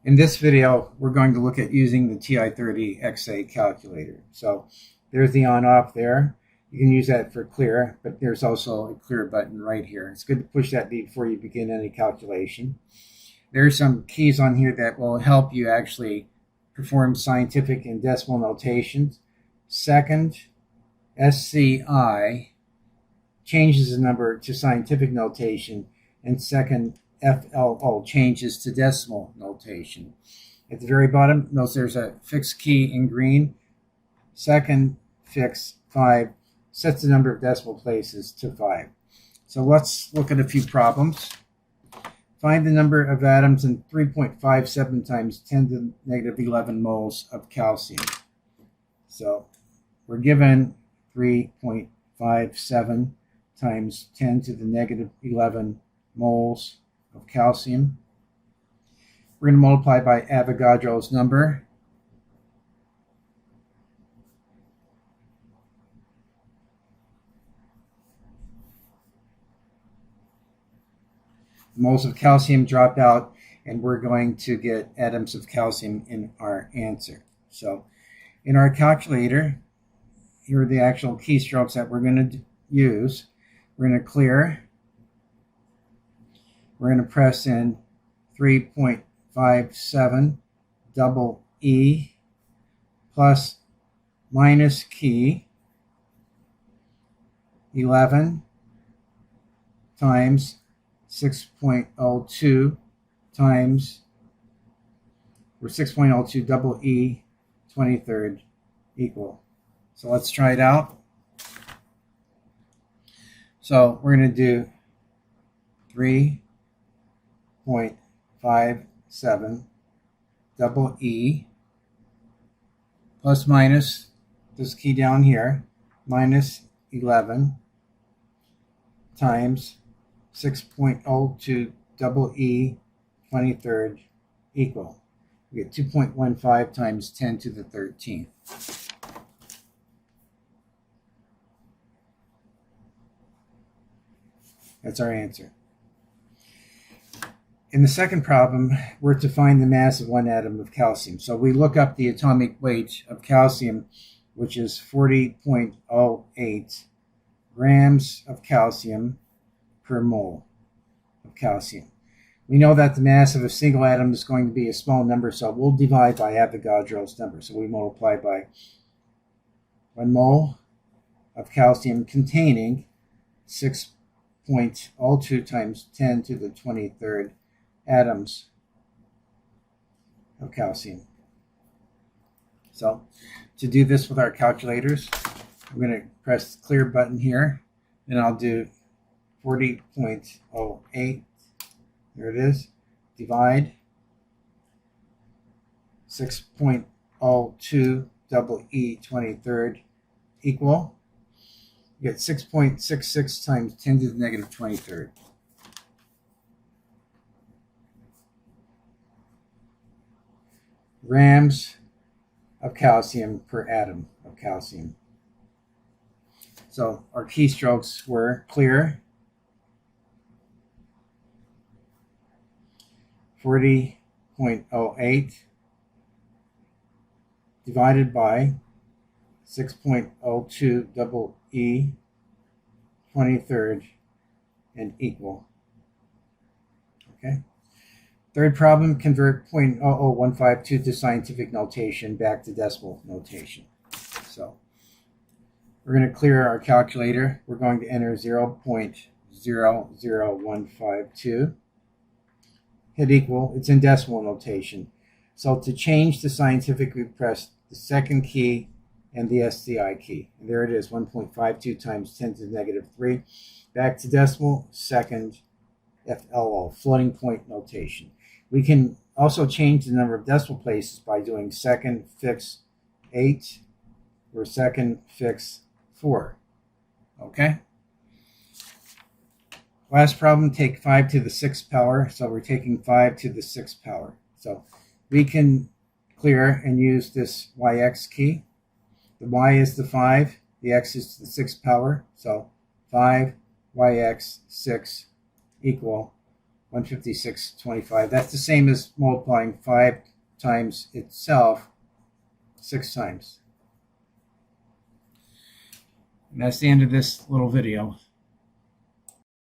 In this video, we're going to look at using the TI30XA calculator. So there's the on-off there. You can use that for clear, but there's also a clear button right here. It's good to push that before you begin any calculation. There's some keys on here that will help you actually perform scientific and decimal notations. Second, SCI changes the number to scientific notation, and second, FLO changes to decimal notation. At the very bottom, notice there's a fixed key in green. Second fix 5 sets the number of decimal places to 5. So let's look at a few problems. Find the number of atoms in 3.57 times 10 to the negative 11 moles of calcium. So we're given 3.57 times 10 to the negative 11 moles of calcium. We're going to multiply by Avogadro's number. The moles of calcium drop out, and we're going to get atoms of calcium in our answer. So in our calculator, here are the actual keystrokes that we're going to use. We're going to clear. We're going to press in 3.57 double E plus minus key 11 times 6.02 times, or 6.02 double E 23rd equal. So let's try it out. So we're going to do 3.57 double E plus minus this key down here, minus 11 times 6.02 double E 23rd equal. We get 2.15 times 10 to the 13th. That's our answer. In the second problem, we're to find the mass of one atom of calcium. So we look up the atomic weight of calcium, which is 40.08 grams of calcium per mole of calcium. We know that the mass of a single atom is going to be a small number, so we'll divide by Avogadro's number. So we multiply by 1 mole of calcium containing 6.02 times 10 to the 23rd atoms of calcium. So to do this with our calculators, I'm going to press the clear button here, and I'll do 40.08, there it is, divide 6.02 double E 23rd equal. You get 6.66 times 10 to the negative 23rd. Grams of calcium per atom of calcium. So our keystrokes were clear, 40.08 divided by 6.02 double E 23rd and equal. Okay. Third problem, convert 0.00152 to scientific notation back to decimal notation. So we're going to clear our calculator. We're going to enter 0.00152. Hit equal. It's in decimal notation. So to change to scientific, we press the second key and the SCI key. And there it is, 1.52 times 10 to the negative 3. Back to decimal, second FLO, floating point notation. We can also change the number of decimal places by doing second fix 8 or second fix 4. Okay? Last problem, take 5 to the 6th power. So we're taking 5 to the 6th power. So we can clear and use this YX key. The Y is the 5, the X is to the 6th power. So 5 YX 6 equal 156.25. That's the same as multiplying 5 times itself 6 times. And that's the end of this little video.